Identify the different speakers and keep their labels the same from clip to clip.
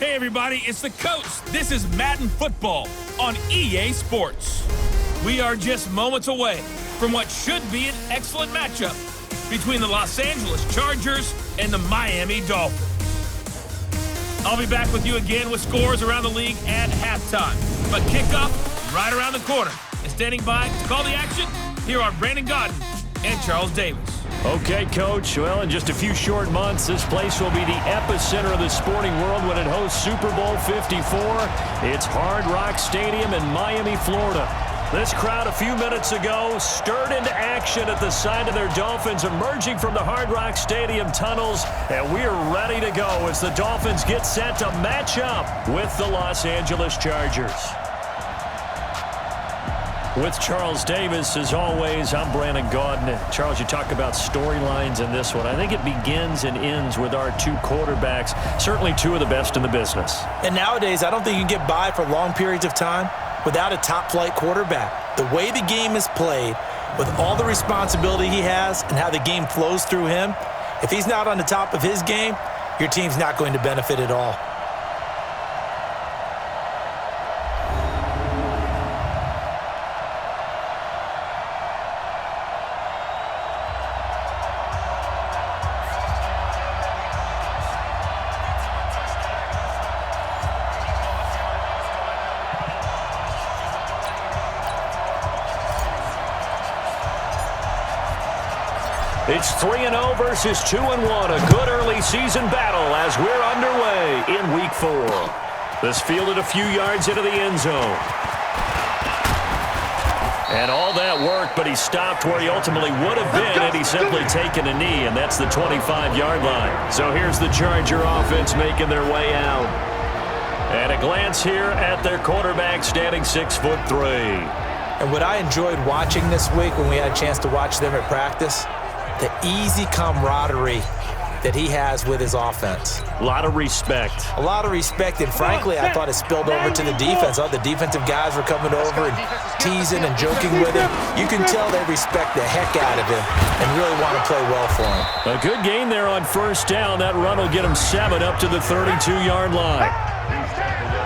Speaker 1: Hey everybody, it's the coach. This is Madden Football on EA Sports. We are just moments away from what should be an excellent matchup between the Los Angeles Chargers and the Miami Dolphins. I'll be back with you again with scores around the league at halftime. But kickoff right around the corner. And standing by to call the action, here are Brandon Godden and Charles Davis.
Speaker 2: Okay, Coach. Well, in just a few short months, this place will be the epicenter of the sporting world when it hosts Super Bowl 54. It's Hard Rock Stadium in Miami, Florida. This crowd a few minutes ago stirred into action at the sight of their Dolphins emerging from the Hard Rock Stadium tunnels, and we are ready to go as the Dolphins get set to match up with the Los Angeles Chargers. With Charles Davis, as always, I'm Brandon Godden. Charles, you talk about storylines in this one. I think it begins and ends with our two quarterbacks, certainly two of the best in the business.
Speaker 3: And nowadays, I don't think you can get by for long periods of time without a top-flight quarterback. The way the game is played, with all the responsibility he has and how the game flows through him, if he's not on the top of his game, your team's not going to benefit at all.
Speaker 2: It's 3-0 versus 2-1. A good early season battle as we're underway in Week 4. This fielded a few yards into the end zone. And all that work, but he stopped where he ultimately would have been had he simply taken a knee, and that's the 25-yard line. So here's the Charger offense making their way out. And a glance here at their quarterback standing 6'3".
Speaker 3: And what I enjoyed watching this week when we had a chance to watch them at practice, the easy camaraderie that he has with his offense.
Speaker 2: A lot of respect.
Speaker 3: A lot of respect, and frankly, I thought it spilled over to the defense. All the defensive guys were coming over and teasing and joking with him. You can tell they respect the heck out of him and really want to play well for him.
Speaker 2: A good gain there on first down. That run will get him 7 up to the 32-yard line.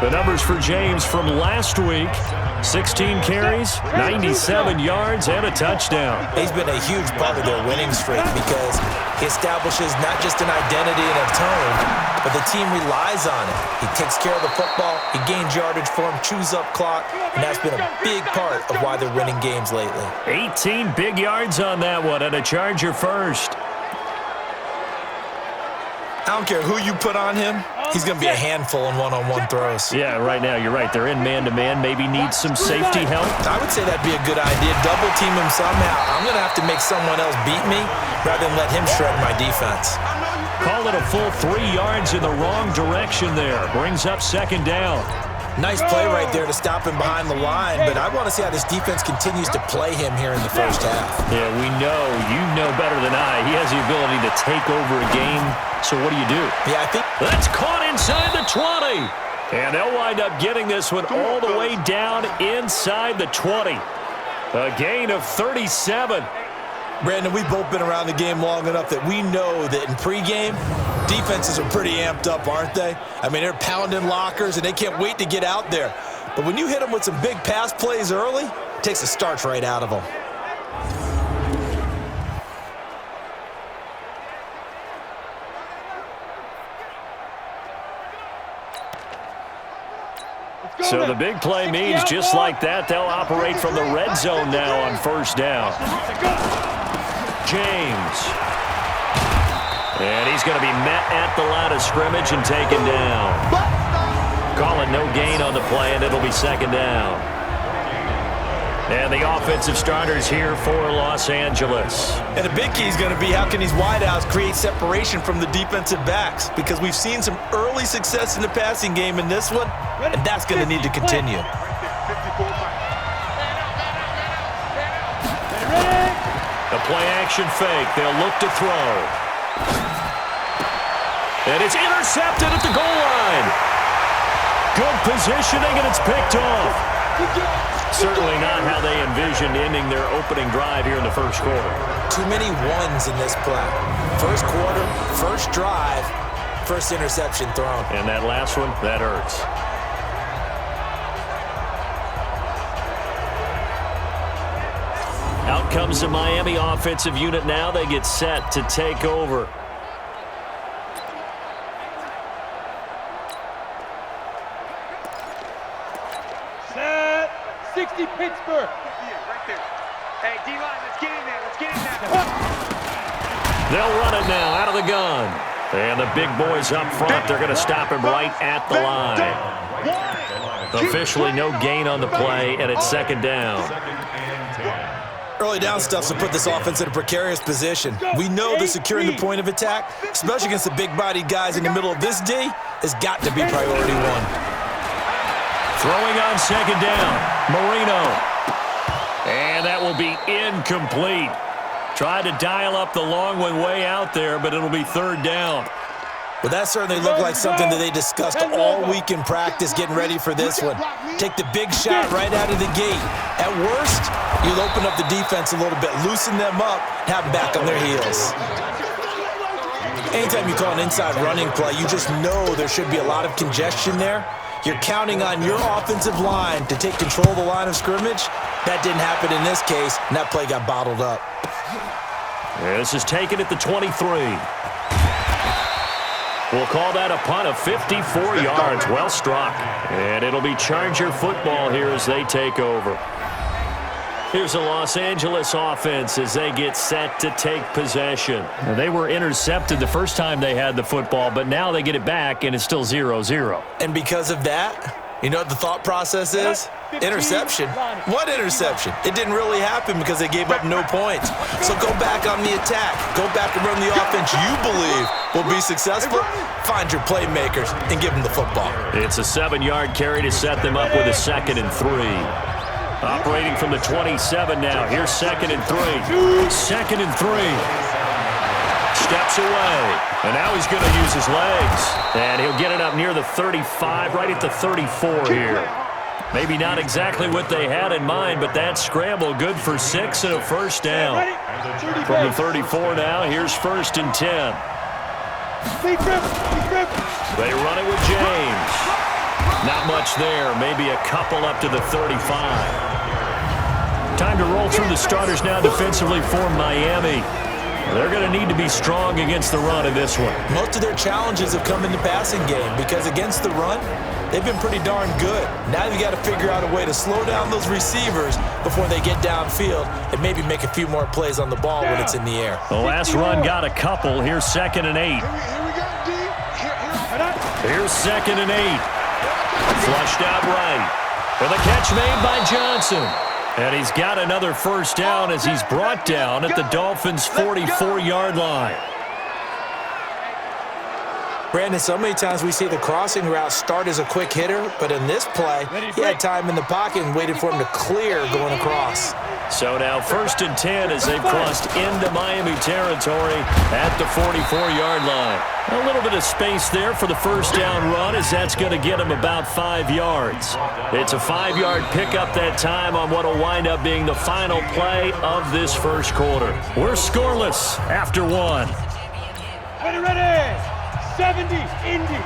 Speaker 2: The numbers for James from last week: 16 carries, 97 yards, and a touchdown.
Speaker 3: He's been a huge part of their winning streak because he establishes not just an identity and a tone, but the team relies on it. He takes care of the football, he gains yardage for him, chews up clock, and that's been a big part of why they're winning games lately.
Speaker 2: 18 big yards on that one, and a Charger first.
Speaker 3: I don't care who you put on him, he's going to be a handful in one-on-one throws.
Speaker 2: Yeah, right now, you're right. They're in man-to-man. Maybe need some safety help.
Speaker 3: I would say that'd be a good idea. Double team him somehow. I'm going to have to make someone else beat me rather than let him shred my defense.
Speaker 2: Call it a full 3 yards in the wrong direction there. Brings up second down.
Speaker 3: Nice play right there to stop him behind the line, but I want to see how this defense continues to play him here in the first half.
Speaker 2: Yeah, we know. You know better than I. He has the ability to take over a game. So what do you do?
Speaker 3: Yeah, I think
Speaker 2: that's caught inside the 20. And they'll wind up getting this one all the way down inside the 20. A gain of 37.
Speaker 3: Brandon, we've both been around the game long enough that we know that in pregame, defenses are pretty amped up, aren't they? I mean, they're pounding lockers, and they can't wait to get out there. But when you hit them with some big pass plays early, it takes the starch right out of them.
Speaker 2: So the big play means just like that, they'll operate from the red zone now on first down. James. And he's going to be met at the line of scrimmage and taken down. Calling no gain on the play, and it'll be second down. And the offensive starters here for Los Angeles.
Speaker 3: And the big key is going to be how can these wideouts create separation from the defensive backs, because we've seen some early success in the passing game in this one, and that's going to need to continue.
Speaker 2: The play-action fake. They'll look to throw. And it's intercepted at the goal line. Good positioning, and it's picked off. Certainly not how they envisioned ending their opening drive here in the first quarter.
Speaker 3: Too many ones in this play. First quarter, first drive, first interception thrown.
Speaker 2: And that last one, that hurts. Out comes the Miami offensive unit now. They get set to take over.
Speaker 4: Set. 60 Pittsburgh.
Speaker 5: Right there. Hey, D-line, let's get in there. Let's get in there.
Speaker 2: They'll run it now out of the gun. And the big boys up front, they're going to stop him right at the line. Officially no gain on the play, and it's second down.
Speaker 3: Early down stuff to put this offense in a precarious position. We know that securing the point of attack, especially against the big-bodied guys in the middle of this D, has got to be priority one.
Speaker 2: Throwing on second down, Marino. And that will be incomplete. Tried to dial up the long one way out there, but it'll be third down.
Speaker 3: Well, that certainly looked like something that they discussed all week in practice getting ready for this one. Take the big shot right out of the gate. At worst, you'll open up the defense a little bit, loosen them up, have them back on their heels. Anytime you call an inside running play, you just know there should be a lot of congestion there. You're counting on your offensive line to take control of the line of scrimmage. That didn't happen in this case, and that play got bottled up.
Speaker 2: This is taken at the 23. We'll call that a punt of 54 yards. Well struck. And it'll be Charger football here as they take over. Here's the Los Angeles offense as they get set to take possession. Now, they were intercepted the first time they had the football, but now they get it back, and it's still 0-0.
Speaker 3: And because of that, you know what the thought process is? Interception. What interception? It didn't really happen because they gave up no points. So go back on the attack. Go back and run the offense you believe will be successful. Find your playmakers and give them the football.
Speaker 2: It's a 7-yard carry to set them up with a 2nd and 3. Operating from the 27 now. Here's 2nd and 3. 2nd and 3. Steps away. And now he's going to use his legs. And he'll get it up near the 35, right at the 34 here. Maybe not exactly what they had in mind, but that scramble good for 6 and a first down. From the 34 now, here's 1st and 10. They run it with James. Not much there, maybe a couple up to the 35. Time to roll through the starters now defensively for Miami. They're going to need to be strong against the run in this one.
Speaker 3: Most of their challenges have come in the passing game because against the run, they've been pretty darn good. Now you've got to figure out a way to slow down those receivers before they get downfield and maybe make a few more plays on the ball when it's in the air.
Speaker 2: The last run got a couple. Here's 2nd and 8. Here's 2nd and 8. Flushed out right. And the catch made by Johnson. And he's got another first down as he's brought down at the Dolphins' 44-yard line.
Speaker 3: Brandon, so many times we see the crossing route start as a quick hitter, but in this play, he had time in the pocket and waited for him to clear going across.
Speaker 2: So now 1st and 10 as they've crossed into Miami territory at the 44-yard line. A little bit of space there for the first down run as that's going to get him about 5 yards. It's a 5-yard pickup that time on what will wind up being the final play of this first quarter. We're scoreless after 1.
Speaker 4: Ready. 70, Indy.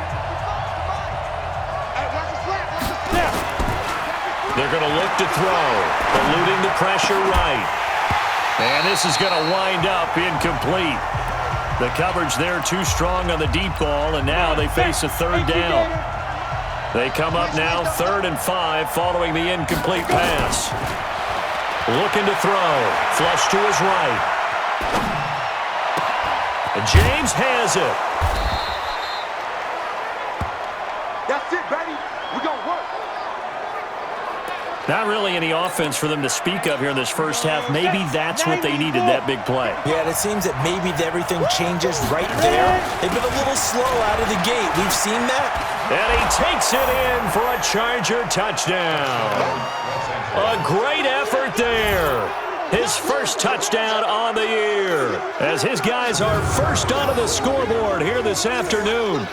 Speaker 2: They're going to look to throw, eluding the pressure right. And this is going to wind up incomplete. The coverage there too strong on the deep ball, and now they face a 3rd down. They come up now 3rd and 5 following the incomplete pass. Looking to throw, flush to his right. And James has it.
Speaker 5: That's it, baby. We're going to work.
Speaker 2: Not really any offense for them to speak of here in this first half. Maybe that's what they needed, that big play.
Speaker 3: Yeah, and it seems that maybe everything changes right there. They've been a little slow out of the gate. We've seen that.
Speaker 2: And he takes it in for a Charger touchdown. A great effort there. His first touchdown on the year as his guys are first onto the scoreboard here this afternoon.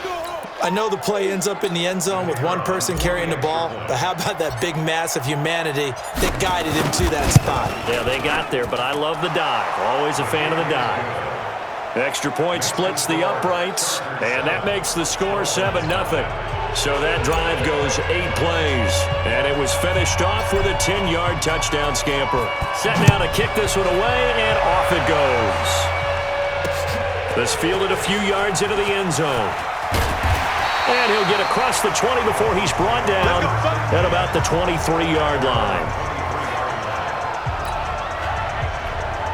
Speaker 3: I know the play ends up in the end zone with one person carrying the ball, but how about that big mass of humanity that guided him to that spot?
Speaker 2: Yeah, they got there, but I love the dive. Always a fan of the dive. Extra point splits the uprights, and that makes the score 7-0. So that drive goes 8 plays, and it was finished off with a 10-yard touchdown scamper. Set now to kick this one away, and off it goes. This fielded a few yards into the end zone. And he'll get across the 20 before he's brought down at about the 23-yard line.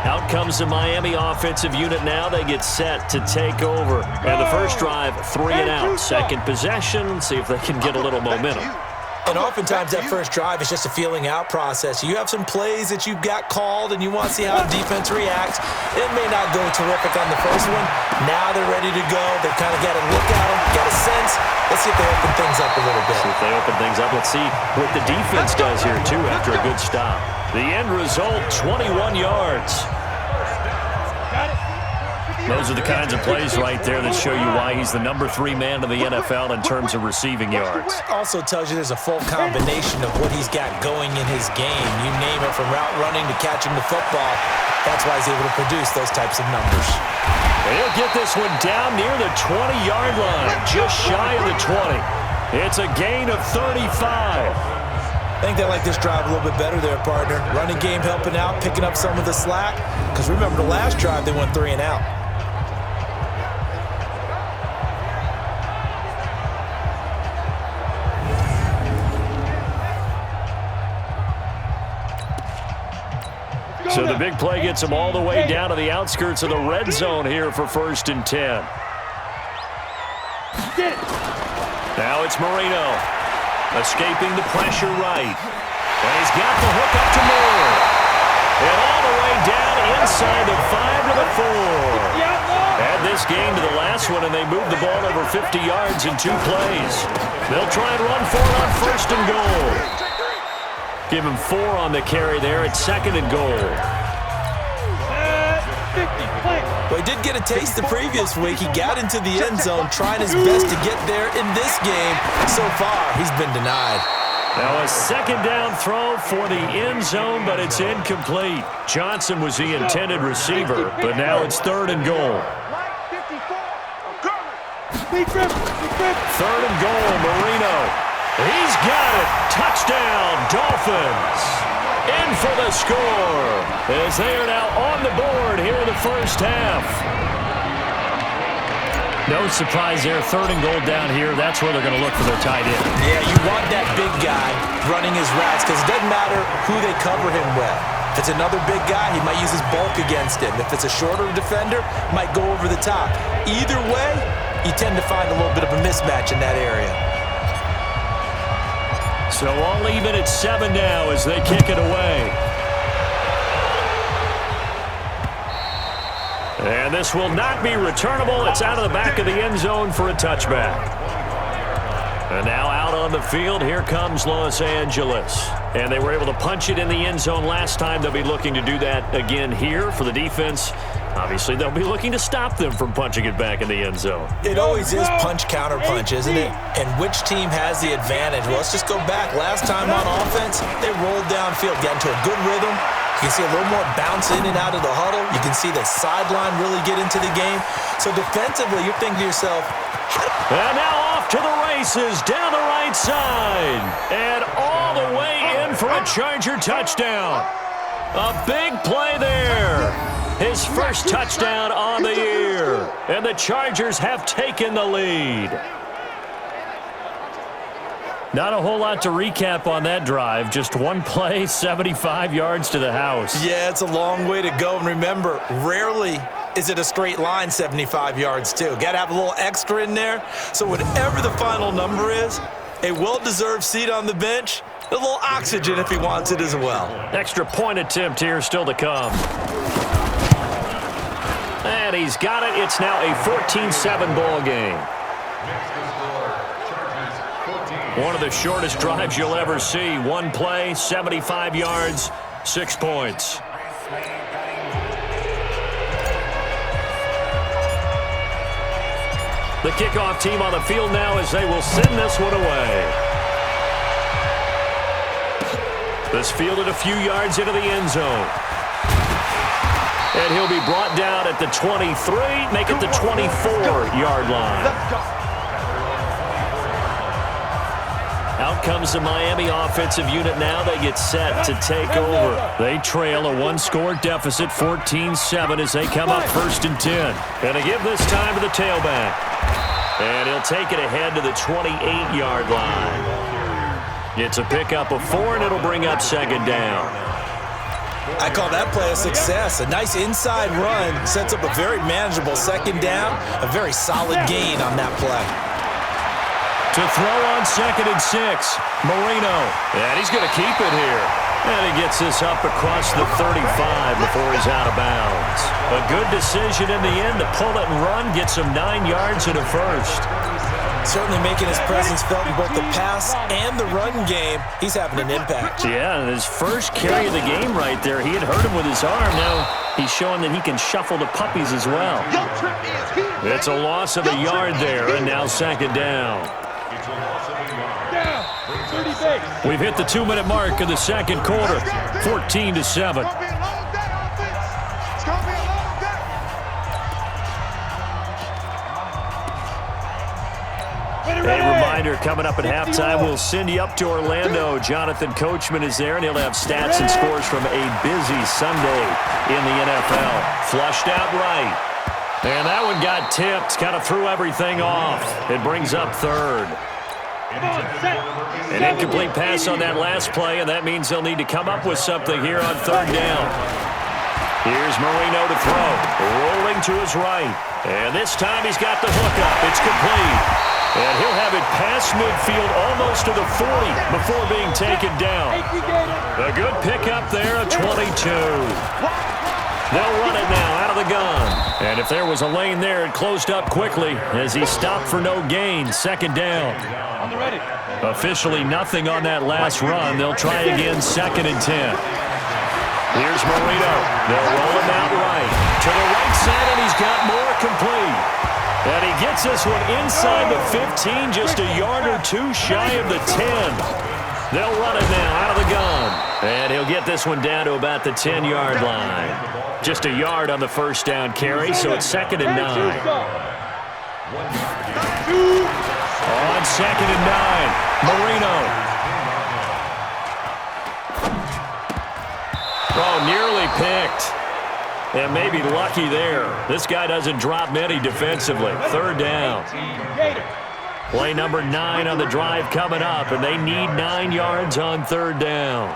Speaker 2: Out comes the Miami offensive unit now. They get set to take over. And the first drive, 3 and out. Second possession, see if they can get a little momentum.
Speaker 3: And oftentimes that first drive is just a feeling out process. You have some plays that you've got called and you want to see how the defense reacts. It may not go terrific on the first one. Now they're ready to go. They've kind of got a look at them, got a sense. Let's see if they open things up a little bit.
Speaker 2: See if they open things up. Let's see what the defense does here, too, after a good stop. The end result, 21 yards. Those are the kinds of plays right there that show you why he's the number 3 man in the NFL in terms of receiving yards.
Speaker 3: Also tells you there's a full combination of what he's got going in his game. You name it, from route running to catching the football. That's why he's able to produce those types of numbers.
Speaker 2: And he'll get this one down near the 20-yard line, just shy of the 20. It's a gain of 35.
Speaker 3: I think they like this drive a little bit better there, partner. Running game helping out, picking up some of the slack. Because remember, the last drive, they went 3 and out.
Speaker 2: So the big play gets him all the way down to the outskirts of the red zone here for 1st and 10. Now it's Marino. Escaping the pressure right. And he's got the hook up to Moore. And all the way down inside the 5 to the 4. Add this game to the last one, and they move the ball over 50 yards in 2 plays. They'll try and run for it on 1st and goal. Give him 4 on the carry there at 2nd and goal.
Speaker 3: Well, he did get a taste the previous week. He got into the end zone trying his best to get there in this game. So far, he's been denied.
Speaker 2: Now a 2nd down throw for the end zone, but it's incomplete. Johnson was the intended receiver, but now it's 3rd and goal. 3rd and goal, Marino. He's got it. Touchdown, Dolphins. In for the score, as they are now on the board here in the first half. No surprise there. 3rd and goal down here. That's where they're going to look for their tight end.
Speaker 3: Yeah, you want that big guy running his routes because it doesn't matter who they cover him with. If it's another big guy, he might use his bulk against him. If it's a shorter defender, might go over the top. Either way, you tend to find a little bit of a mismatch in that area.
Speaker 2: So all even at 7 now as they kick it away. And this will not be returnable. It's out of the back of the end zone for a touchback. And now out on the field, here comes Los Angeles. And they were able to punch it in the end zone last time. They'll be looking to do that again here for the defense. Obviously, they'll be looking to stop them from punching it back in the end zone.
Speaker 3: It always is punch-counter-punch, isn't it? And which team has the advantage? Well, let's just go back. Last time on offense, they rolled downfield, got into a good rhythm. You can see a little more bounce in and out of the huddle. You can see the sideline really get into the game. So defensively, you're thinking to yourself,
Speaker 2: and now off to the races, down the right side. And all the way in for a Charger touchdown. A big play there. His first touchdown on the year. And the Chargers have taken the lead. Not a whole lot to recap on that drive. Just one play, 75 yards to the house.
Speaker 3: Yeah, it's a long way to go. And remember, rarely is it a straight line 75 yards, too. Got to have a little extra in there. So whatever the final number is, a well-deserved seat on the bench, a little oxygen if he wants it as well.
Speaker 2: Extra point attempt here still to come. And he's got it. It's now a 14-7 ball game. One of the shortest drives you'll ever see. One play, 75 yards, 6 points. The kickoff team on the field now as they will send this one away. This fielded a few yards into the end zone. And he'll be brought down at the 23, make it the 24-yard line.
Speaker 5: Let's go.
Speaker 2: Out comes the Miami offensive unit now. They get set to take over. They trail a one-score deficit, 14-7, as they come up 1st and 10. And they give this time to the tailback. And he'll take it ahead to the 28-yard line. It's a pickup of 4, and it'll bring up 2nd down.
Speaker 3: I call that play a success. A nice inside run sets up a very manageable 2nd down. A very solid gain on that play.
Speaker 2: To throw on 2nd and 6, Marino. And he's going to keep it here. And he gets this up across the 35 before he's out of bounds. A good decision in the end to pull it and run, gets him 9 yards and a first.
Speaker 3: Certainly making his presence felt in both the pass and the run game. He's having an impact.
Speaker 2: Yeah, and his first carry of the game right there, he had hurt him with his arm. Now he's showing that he can shuffle the puppies as well. It's a loss of a yard there, and now 2nd down. We've hit the 2-minute mark of the 2nd quarter, 14-7. A reminder, coming up at halftime, we'll send you up to Orlando. Jonathan Coachman is there, and he'll have stats and scores from a busy Sunday in the NFL. Flushed out right. And that one got tipped, kind of threw everything off. It brings up 3rd. An incomplete pass on that last play, and that means they'll need to come up with something here on 3rd down. Here's Marino to throw, rolling to his right. And this time he's got the hook up. It's complete. And he'll have it past midfield almost to the 40 before being taken down. A good pickup there, a 22. They'll run it now out of the gun. And if there was a lane there, it closed up quickly as he stopped for no gain. 2nd down. Officially nothing on that last run. They'll try again, 2nd and 10. Here's Marino. They'll roll him out right. To the right side, and he's got more complete. And he gets this one inside the 15, just a yard or 2 shy of the 10. They'll run it now out of the gun. And he'll get this one down to about the 10-yard line. Just a yard on the 1st down carry, so it's 2nd and 9. On 2nd and 9, Marino. Oh, nearly picked. And maybe lucky there. This guy doesn't drop many defensively. 3rd down. Play number 9 on the drive coming up, and they need 9 yards on 3rd down.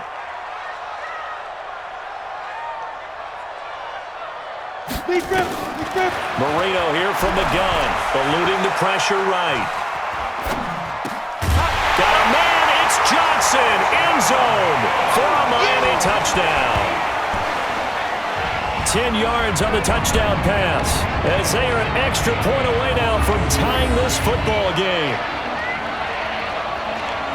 Speaker 2: Marino here from the gun, eluding the pressure right. Got a man, it's Johnson, end zone for a Miami touchdown. 10 yards on the touchdown pass, as they are an extra point away now from tying this football game.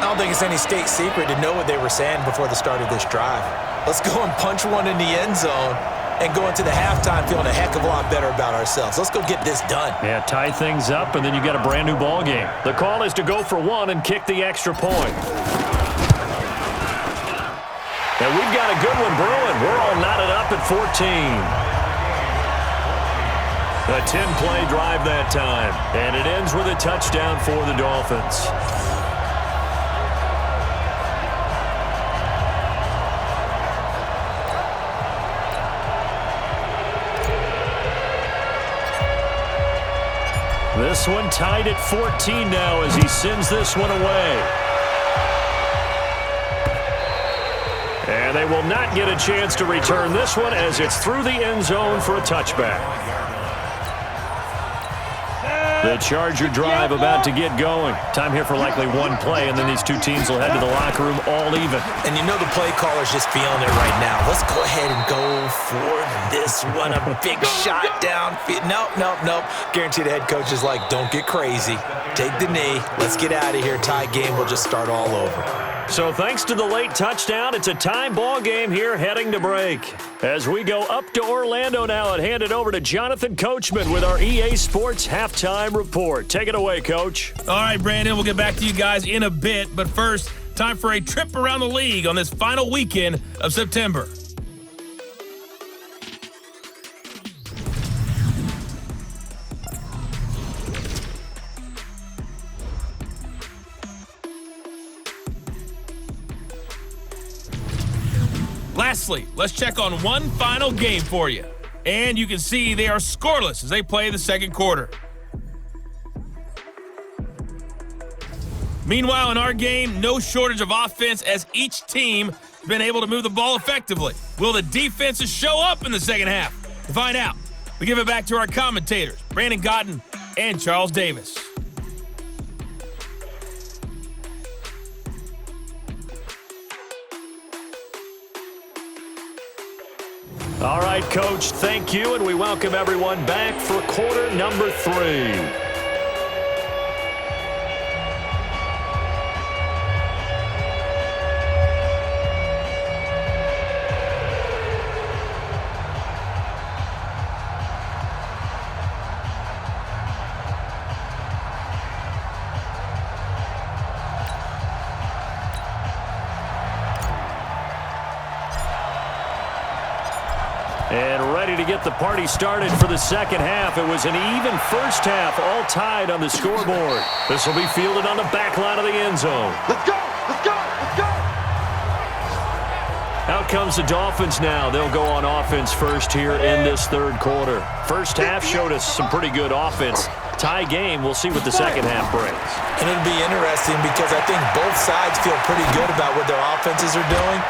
Speaker 3: I don't think it's any state secret to know what they were saying before the start of this drive. Let's go and punch one in the end zone and go into the halftime feeling a heck of a lot better about ourselves. Let's go get this done.
Speaker 2: Yeah, tie things up, and then you got a brand new ball game. The call is to go for 1 and kick the extra point. And we've got a good one brewing. We're all knotted up at 14. A 10-play drive that time, and it ends with a touchdown for the Dolphins. This one tied at 14 now as he sends this one away. And they will not get a chance to return this one as it's through the end zone for a touchback. The Charger drive about to get going. Time here for likely one play, and then these two teams will head to the locker room all even.
Speaker 3: And you know the play caller's just feeling it right now. Let's go ahead and go for this one. A big shot down. Nope. Guarantee the head coach is like, don't get crazy. Take the knee. Let's get out of here. Tie game. We'll just start all over.
Speaker 2: So thanks to the late touchdown, it's a time ball game here heading to break. As we go up to Orlando now and hand it over to Jonathan Coachman with our EA Sports Halftime Report. Take it away, Coach.
Speaker 1: All right, Brandon, we'll get back to you guys in a bit. But first, time for a trip around the league on this final weekend of September. Lastly, let's check on one final game for you. And you can see they are scoreless as they play the second quarter. Meanwhile, in our game, no shortage of offense as each team has been able to move the ball effectively. Will the defenses show up in the second half? To find out, we give it back to our commentators, Brandon Cotton and Charles Davis.
Speaker 2: All right, Coach, thank you, and we welcome everyone back for quarter number 3. And ready to get the party started for the second half. It was an even first half, all tied on the scoreboard. This will be fielded on the back line of the end zone.
Speaker 5: Let's go! Let's go! Let's go!
Speaker 2: Out comes the Dolphins now. They'll go on offense first here in this third quarter. First half showed us some pretty good offense. Tie game. We'll see what the second half brings.
Speaker 3: And it'll be interesting because I think both sides feel pretty good about what their offenses are doing.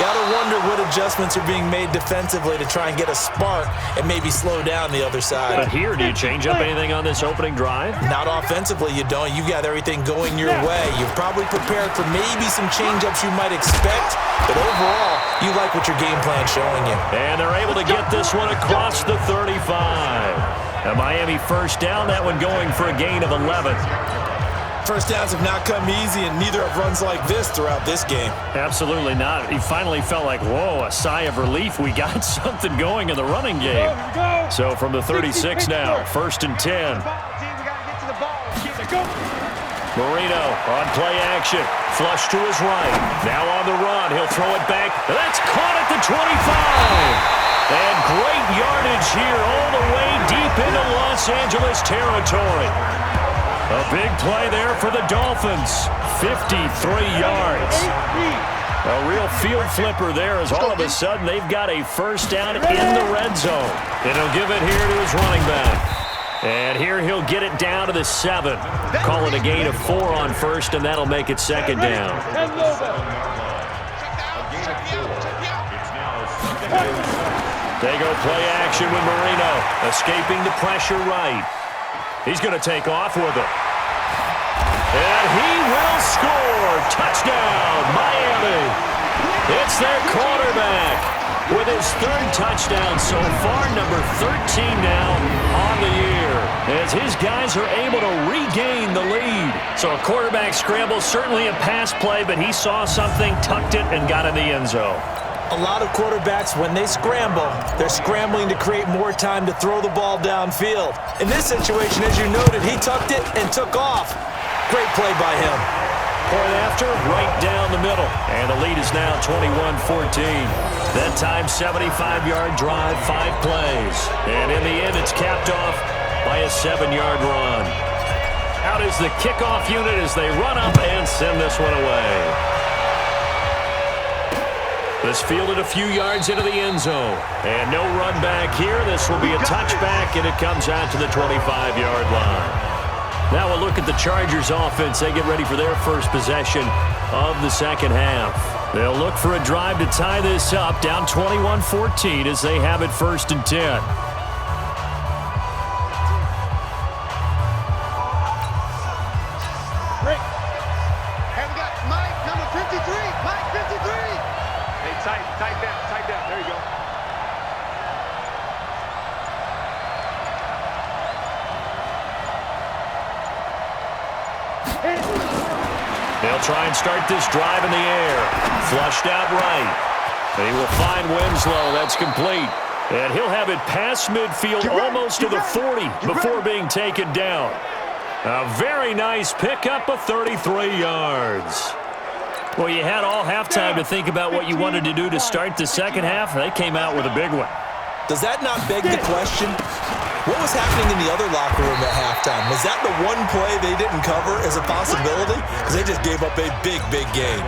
Speaker 3: Got to wonder what adjustments are being made defensively to try and get a spark and maybe slow down the other side.
Speaker 2: But here, do you change up anything on this opening drive?
Speaker 3: Not offensively, you don't. You got everything going your way. You're probably prepared for maybe some change-ups you might expect, but overall, you like what your game plan's showing you.
Speaker 2: And they're able to get this one across the 35. A Miami first down, that one going for a gain of 11.
Speaker 3: First downs have not come easy, and neither have runs like this throughout this game.
Speaker 2: Absolutely not. He finally felt like, whoa, a sigh of relief. We got something going in the running game. So from the 36 now, first and 10. Marino on play action. Flush to his right. Now on the run. He'll throw it back. That's caught at the 25. And great yardage here all the way deep into Los Angeles territory. A big play there for the Dolphins. 53 yards. A real field flipper there as all of a sudden they've got a first down in the red zone. And he'll give it here to his running back. And here he'll get it down to the 7. Call it a gain of 4 on first, and that'll make it second down. They go play action with Marino. Escaping the pressure right. He's going to take off with it. And he will score. Touchdown, Miami. It's their quarterback with his third touchdown so far, number 13 now on the year, as his guys are able to regain the lead. So a quarterback scramble, certainly a pass play, but he saw something, tucked it, and got in the end zone.
Speaker 3: A lot of quarterbacks, when they scramble, they're scrambling to create more time to throw the ball downfield. In this situation, as you noted, he tucked it and took off. Great play by him.
Speaker 2: Point after, right down the middle. And the lead is now 21-14. That time, 75-yard drive, 5 plays. And in the end, it's capped off by a 7-yard run. Out is the kickoff unit as they run up and send this one away. This fielded a few yards into the end zone. And no run back here. This will be a touchback, and it comes out to the 25-yard line. Now we'll look at the Chargers offense. They get ready for their first possession of the second half. They'll look for a drive to tie this up, down 21-14 as they have it first and 10.
Speaker 5: Rick. And we got Mike, number 53. Mike, 53. Hey, tight down. There you go.
Speaker 2: They'll try and start this drive in the air. Flushed out right. They will find Winslow. That's complete. And he'll have it past midfield almost to the 40 before being taken down. A very nice pickup of 33 yards. Well, you had all halftime to think about what you wanted to do to start the second half. They came out with a big one.
Speaker 3: Does that not beg the question? What was happening in the other locker room at halftime? Was that the one play they didn't cover as a possibility? Because they just gave up a big, big gain.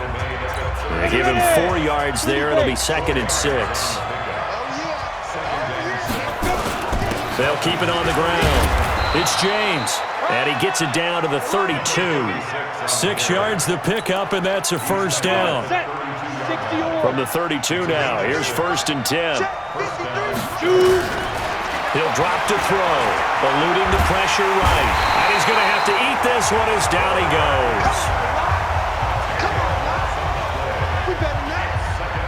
Speaker 2: They give him 4 yards there. It'll be 2nd and 6. They'll keep it on the ground. It's James, and he gets it down to the 32. 6 yards the pickup, and that's a first down. From the 32 now, here's 1st and 10. He'll drop to throw, eluding the pressure right. And he's going to have to eat this one as down he goes.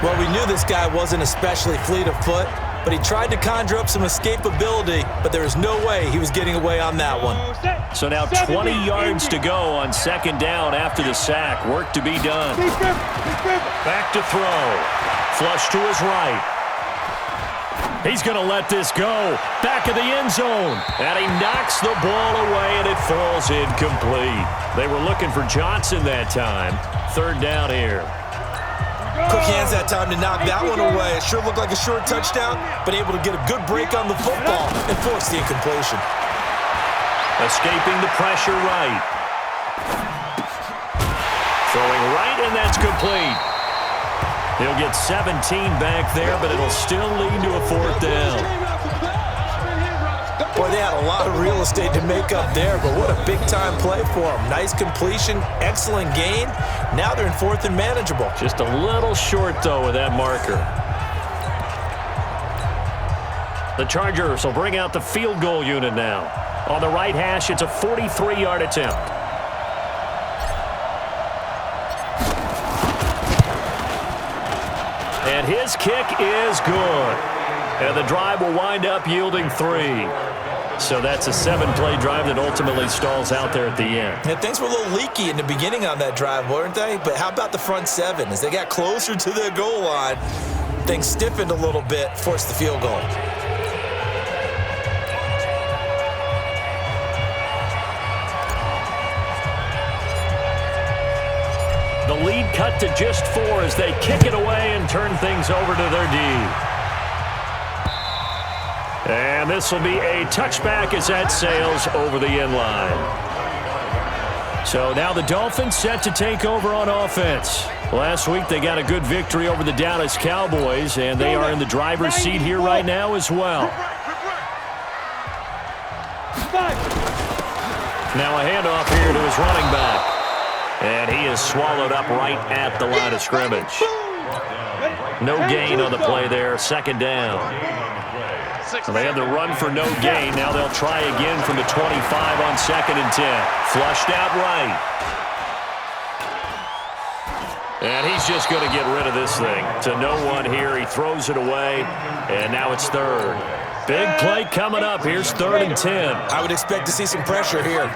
Speaker 3: Well, we knew this guy wasn't especially fleet of foot, but he tried to conjure up some escapability, but there was no way he was getting away on that one.
Speaker 2: So now 20 yards to go on 2nd down after the sack. Work to be done. Back to throw. Flush to his right. He's going to let this go. Back of the end zone. And he knocks the ball away, and it falls incomplete. They were looking for Johnson that time. 3rd down here.
Speaker 3: Quick hands that time to knock that one away. It sure looked like a short touchdown, but able to get a good break on the football and force the incompletion.
Speaker 2: Escaping the pressure right. Throwing right, and that's complete. He'll get 17 back there, but it'll still lead to a 4th down.
Speaker 3: Boy, they had a lot of real estate to make up there, but what a big-time play for them. Nice completion, excellent gain. Now they're in 4th and manageable.
Speaker 2: Just a little short, though, with that marker. The Chargers will bring out the field goal unit now. On the right hash, it's a 43-yard attempt. And his kick is good. And the drive will wind up yielding 3. So that's a 7-play drive that ultimately stalls out there at the end.
Speaker 3: Yeah, things were a little leaky in the beginning on that drive, weren't they? But how about the front 7? As they got closer to their goal line, things stiffened a little bit, forced the field goal.
Speaker 2: The lead cut to just 4 as they kick it away and turn things over to their D. And this will be a touchback as that sails over the end line. So now the Dolphins set to take over on offense. Last week they got a good victory over the Dallas Cowboys, and they are in the driver's seat here right now as well. Now a handoff here to his running back. And he is swallowed up right at the line of scrimmage. No gain on the play there, 2nd down. So they had the run for no gain. Now they'll try again from the 25 on 2nd and 10. Flushed out right. And he's just going to get rid of this thing. To no one here. He throws it away. And now it's 3rd. Big play coming up. Here's 3rd and 10.
Speaker 3: I would expect to see some pressure here.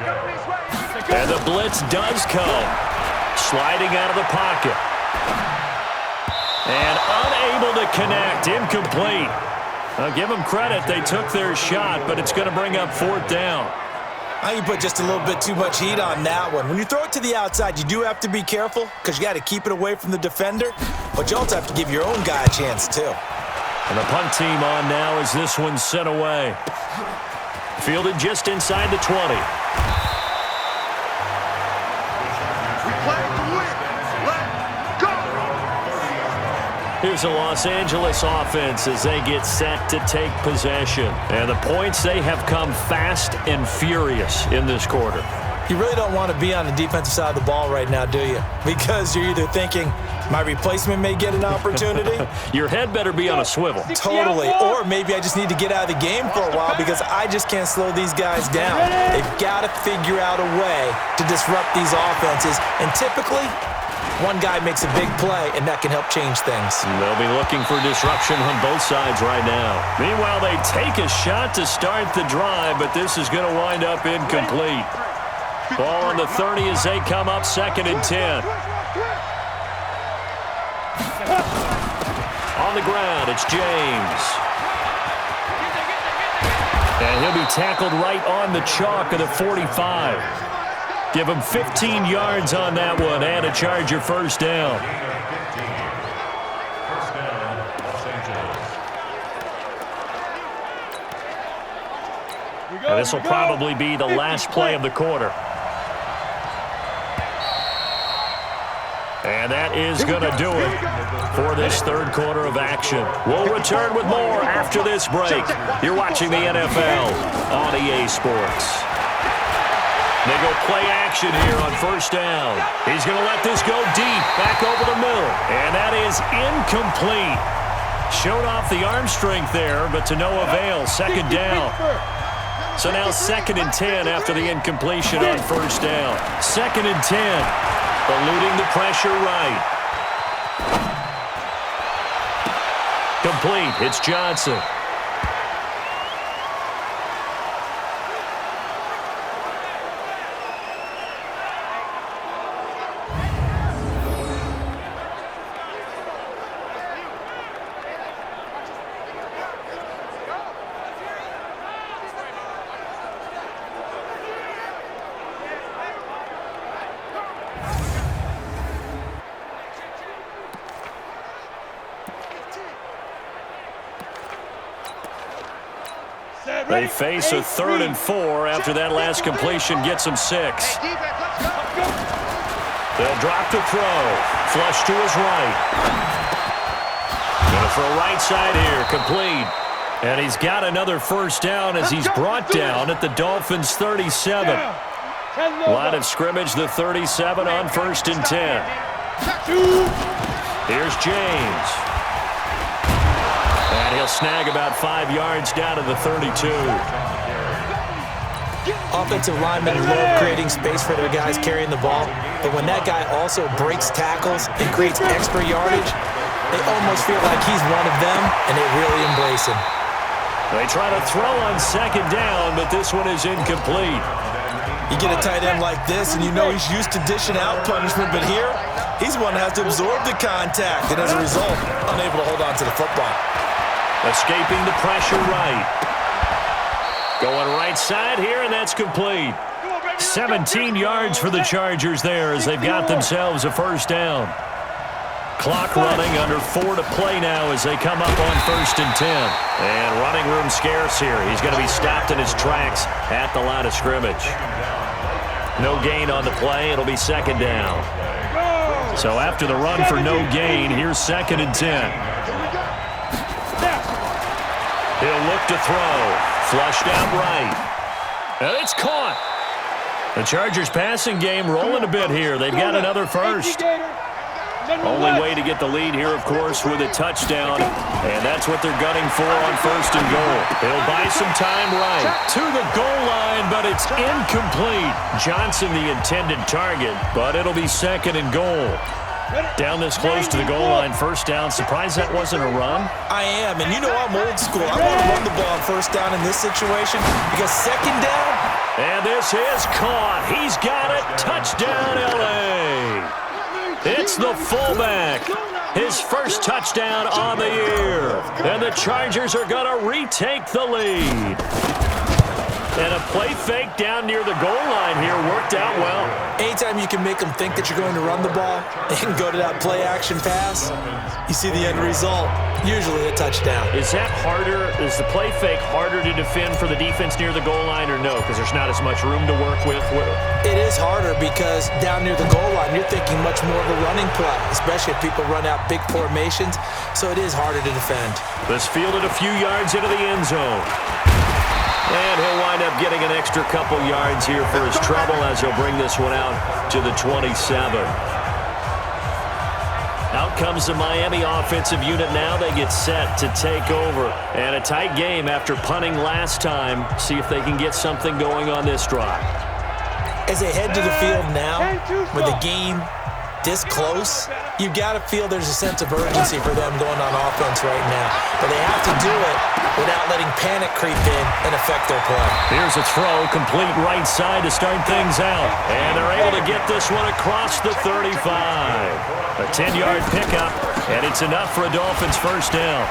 Speaker 2: And the blitz does come. Sliding out of the pocket. And unable to connect. Incomplete. I'll give them credit. They took their shot, but it's going to bring up 4th down.
Speaker 3: I think you put just a little bit too much heat on that one. When you throw it to the outside, you do have to be careful because you got to keep it away from the defender, but you also have to give your own guy a chance too.
Speaker 2: And the punt team on now as this one's sent away. Fielded just inside the 20. Here's the Los Angeles offense as they get set to take possession. And the points, they have come fast and furious in this quarter.
Speaker 3: You really don't want to be on the defensive side of the ball right now, do you? Because you're either thinking, my replacement may get an opportunity.
Speaker 2: Your head better be on a swivel.
Speaker 3: Totally. Or maybe I just need to get out of the game for a while because I just can't slow these guys down. They've got to figure out a way to disrupt these offenses. And typically, one guy makes a big play, and that can help change things.
Speaker 2: They'll be looking for disruption on both sides right now. Meanwhile, they take a shot to start the drive, but this is going to wind up incomplete. Ball on the 30 as they come up 2nd and 10. On the ground, it's James. And he'll be tackled right on the chalk of the 45. Give him 15 yards on that one and a Charger 1st down. And this will probably be the last play of the quarter. And that is going to do it for this third quarter of action. We'll return with more after this break. You're watching the NFL on EA Sports. They go play action here on first down. He's going to let this go deep, back over the middle. And that is incomplete. Showed off the arm strength there, but to no avail. Second down. So now 2nd and 10 after the incompletion on first down. 2nd and 10. Eluding the pressure right. Complete. It's Johnson. They face a 3rd and 4 after that last completion gets them 6. They'll drop the throw. Flush to his right. Going to throw right side here. Complete. And he's got another first down as he's brought down at the Dolphins' 37. Line of scrimmage, the 37 on 1st and 10. Here's James. And he'll snag about 5 yards down to the 32.
Speaker 3: Offensive linemen love creating space for their guys carrying the ball, but when that guy also breaks tackles and creates extra yardage, they almost feel like he's one of them, and they really embrace him.
Speaker 2: They try to throw on 2nd down, but this one is incomplete.
Speaker 3: You get a tight end like this, and you know he's used to dishing out punishment, but here, he's one that has to absorb the contact, and as a result, unable to hold on to the football.
Speaker 2: Escaping the pressure right. Going right side here, and that's complete. 17 yards for the Chargers there as they've got themselves a first down. Clock running, under 4 to play now as they come up on 1st and 10. And running room scarce here. He's going to be stopped in his tracks at the line of scrimmage. No gain on the play. It'll be 2nd down. So after the run for no gain, here's 2nd and 10. He'll look to throw. Flushed out right. And it's caught. The Chargers passing game rolling a bit here. They've got another first. Only way to get the lead here, of course, with a touchdown. And that's what they're gunning for on 1st and goal. He'll buy some time right to the goal line, but it's incomplete. Johnson the intended target, but it'll be 2nd and goal. Down this close to the goal line, first down. Surprised that wasn't a run?
Speaker 3: I am, and you know I'm old school. I want to run the ball on first down in this situation because 2nd down.
Speaker 2: And this is caught. He's got it. Touchdown, L.A. It's the fullback. His first touchdown on the year. And the Chargers are going to retake the lead. And a play fake down near the goal line here worked out well.
Speaker 3: Anytime you can make them think that you're going to run the ball and go to that play-action pass, you see the end result, usually a touchdown.
Speaker 2: Is that harder? Is the play fake harder to defend for the defense near the goal line or no? Because there's not as much room to work with?
Speaker 3: It is harder because down near the goal line, you're thinking much more of a running play, especially if people run out big formations, so it is harder to defend.
Speaker 2: This fielded a few yards into the end zone. And he'll wind up getting an extra couple yards here for his trouble as he'll bring this one out to the 27. Out comes the Miami offensive unit now. They get set to take over. And a tight game after punting last time. See if they can get something going on this drive.
Speaker 3: As they head to the field now, with the game this close, you've got to feel there's a sense of urgency for them going on offense right now. But they have to do it without letting panic creep in and affect their play.
Speaker 2: Here's a throw, complete right side to start things out. And they're able to get this one across the 35. A 10-yard pickup, and it's enough for a Dolphins first down.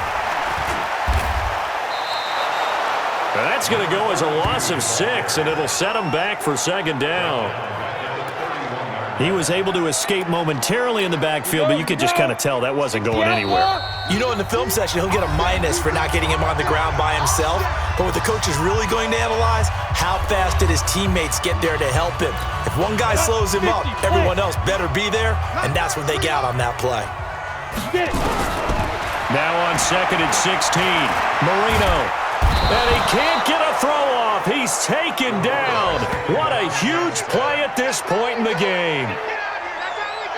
Speaker 2: Now that's going to go as a loss of 6, and it'll set them back for 2nd down. He was able to escape momentarily in the backfield, but you could just kind of tell that wasn't going anywhere.
Speaker 3: You know, in the film session, he'll get a minus for not getting him on the ground by himself. But what the coach is really going to analyze, how fast did his teammates get there to help him? If one guy slows him up, everyone else better be there, and that's what they got on that play.
Speaker 2: Now on 2nd and 16, Marino. And he can't get a throw off. He's taken down. What a huge play at this point in the game.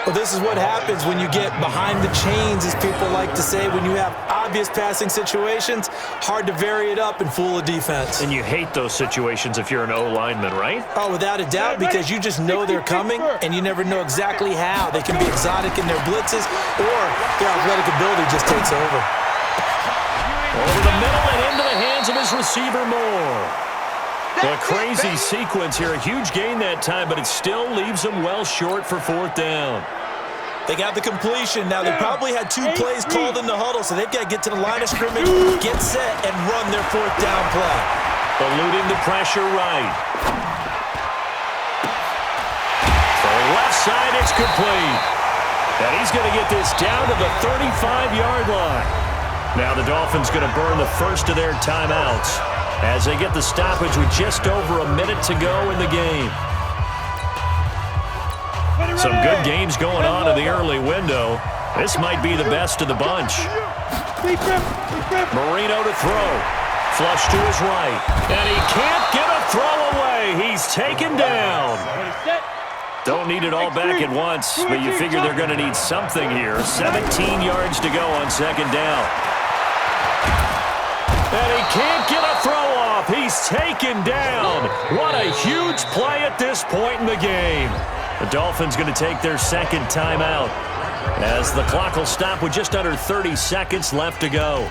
Speaker 3: Well, this is what happens when you get behind the chains, as people like to say. When you have obvious passing situations, hard to vary it up and fool a defense.
Speaker 2: And you hate those situations if you're an O-lineman, right?
Speaker 3: Oh, without a doubt, because you just know they're coming, and you never know exactly how. They can be exotic in their blitzes, or their athletic ability just takes over.
Speaker 2: Over the middle and into the hands of his receiver, Moore. A crazy sequence here. A huge gain that time, but it still leaves them well short for 4th down.
Speaker 3: They got the completion. Now, they probably had 2 plays called in the huddle, so they've got to get to the line of scrimmage, get set, and run their 4th down play.
Speaker 2: Eluding the pressure right. Throwing left side, it's complete. And he's going to get this down to the 35-yard line. Now the Dolphins going to burn the first of their timeouts as they get the stoppage with just over a minute to go in the game. Some good games going on in the early window. This might be the best of the bunch. Marino to throw. Flush to his right. And he can't get a throw away. He's taken down. Don't need it all back at once, but you figure they're going to need something here. 17 yards to go on 2nd down. And he can't get a throw off. He's taken down. What a huge play at this point in the game. The Dolphins going to take their 2nd timeout as the clock will stop with just under 30 seconds left to go.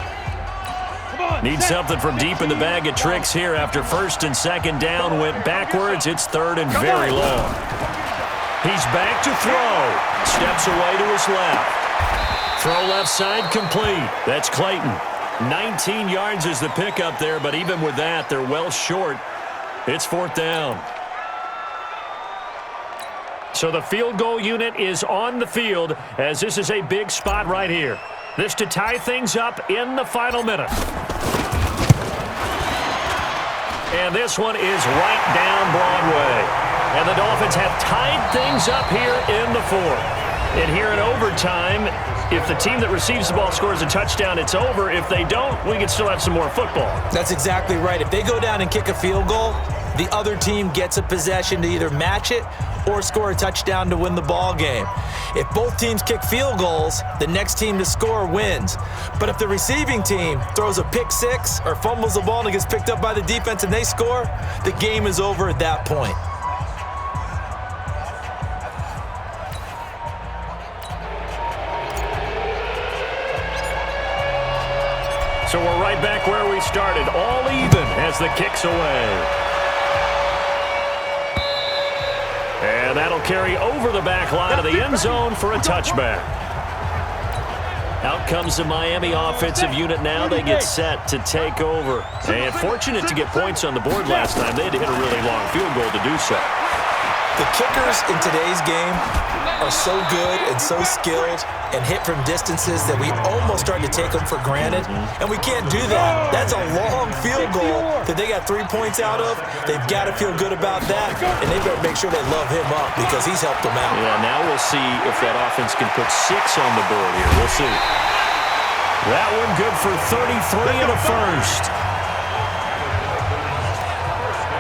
Speaker 2: Need something from deep in the bag of tricks here after 1st and 2nd down went backwards. It's 3rd and very long. He's back to throw. Steps away to his left. Throw left side complete. That's Clayton. 19 yards is the pickup there, but even with that, they're well short. It's 4th down. So the field goal unit is on the field as this is a big spot right here. This to tie things up in the final minute. And this one is right down Broadway. And the Dolphins have tied things up here in the 4th. And here in overtime, if the team that receives the ball scores a touchdown, it's over. If they don't, we can still have some more football.
Speaker 3: That's exactly right. If they go down and kick a field goal, the other team gets a possession to either match it or score a touchdown to win the ball game. If both teams kick field goals, the next team to score wins. But if the receiving team throws a pick six or fumbles the ball and it gets picked up by the defense and they score, the game is over at that point.
Speaker 2: So we're right back where we started, all even as the kick's away. And that'll carry over the back line of the end zone for a touchback. Out comes the Miami offensive unit now. They get set to take over. And fortunate to get points on the board last time. They had to hit a really long field goal to do so.
Speaker 3: The kickers in today's game are so good and so skilled and hit from distances that we almost start to take them for granted, and we can't do that. That's a long field goal that they got 3 points out of. They've got to feel good about that, and they better make sure they love him up because he's helped them out.
Speaker 2: Yeah, now we'll see if that offense can put 6 on the board here. We'll see. That one good for 33 and a first.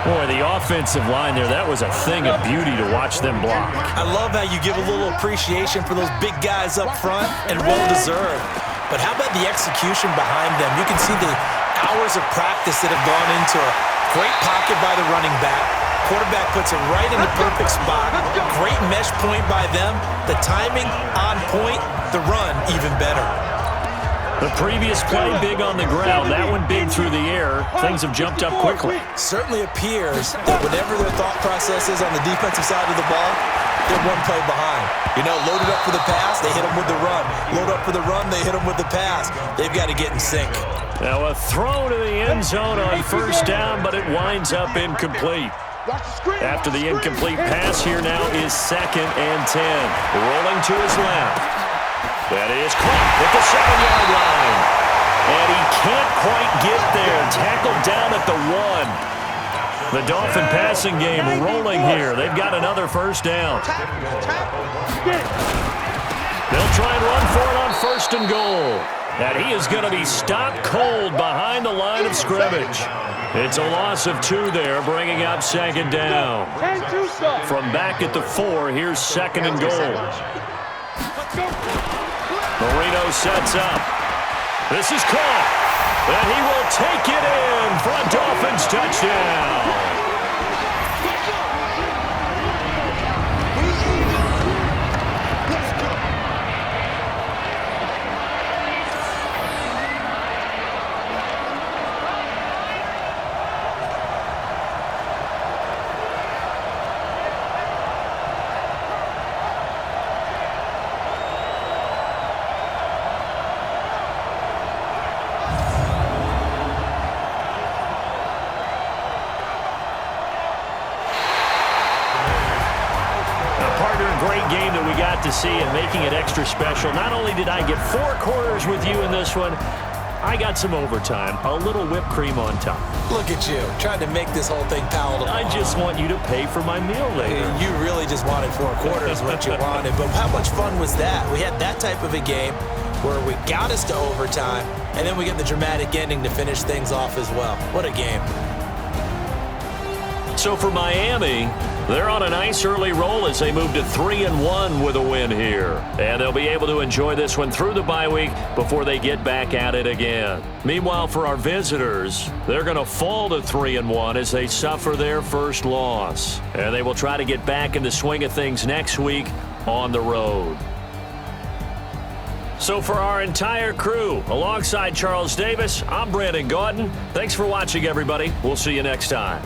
Speaker 2: Boy, the offensive line there, that was a thing of beauty to watch them block.
Speaker 3: I love how you give a little appreciation for those big guys up front, and well-deserved. But how about the execution behind them? You can see the hours of practice that have gone into it. Great pocket by the running back. Quarterback puts it right in the perfect spot. Great mesh point by them. The timing on point. The run even better.
Speaker 2: The previous play big on the ground. That one big through the air. Things have jumped up quickly.
Speaker 3: Certainly appears that whatever their thought process is on the defensive side of the ball, they're one play behind. You know, loaded up for the pass, they hit them with the run. Load up for the run, they hit them with the pass. They've got to get in sync.
Speaker 2: Now a throw to the end zone on first down, but it winds up incomplete. After the incomplete pass, here now is 2nd and 10. Rolling to his left. That is caught at the 7-yard line. And he can't quite get there. Tackled down at the 1. The Dolphin passing game rolling here. They've got another first down. They'll try and run for it on 1st and goal. And he is going to be stopped cold behind the line of scrimmage. It's a loss of 2 there, bringing up 2nd down. From back at the 4, here's 2nd and goal. Marino sets up. This is caught. And he will take it in for a Dolphins touchdown. Great game that we got to see and making it extra special. Not only did I get 4 quarters with you in this one, I got some overtime, a little whipped cream on top.
Speaker 3: Look at you, trying to make this whole thing palatable.
Speaker 2: I just want you to pay for my meal later.
Speaker 3: You really just wanted 4 quarters, what you wanted. But how much fun was that? We had that type of a game where we got us to overtime, and then we get the dramatic ending to finish things off as well. What a game.
Speaker 2: So for Miami, they're on a nice early roll as they move to 3-1 with a win here. And they'll be able to enjoy this one through the bye week before they get back at it again. Meanwhile, for our visitors, they're going to fall to 3-1 as they suffer their first loss. And they will try to get back in the swing of things next week on the road. So for our entire crew, alongside Charles Davis, I'm Brandon Gaudin. Thanks for watching, everybody. We'll see you next time.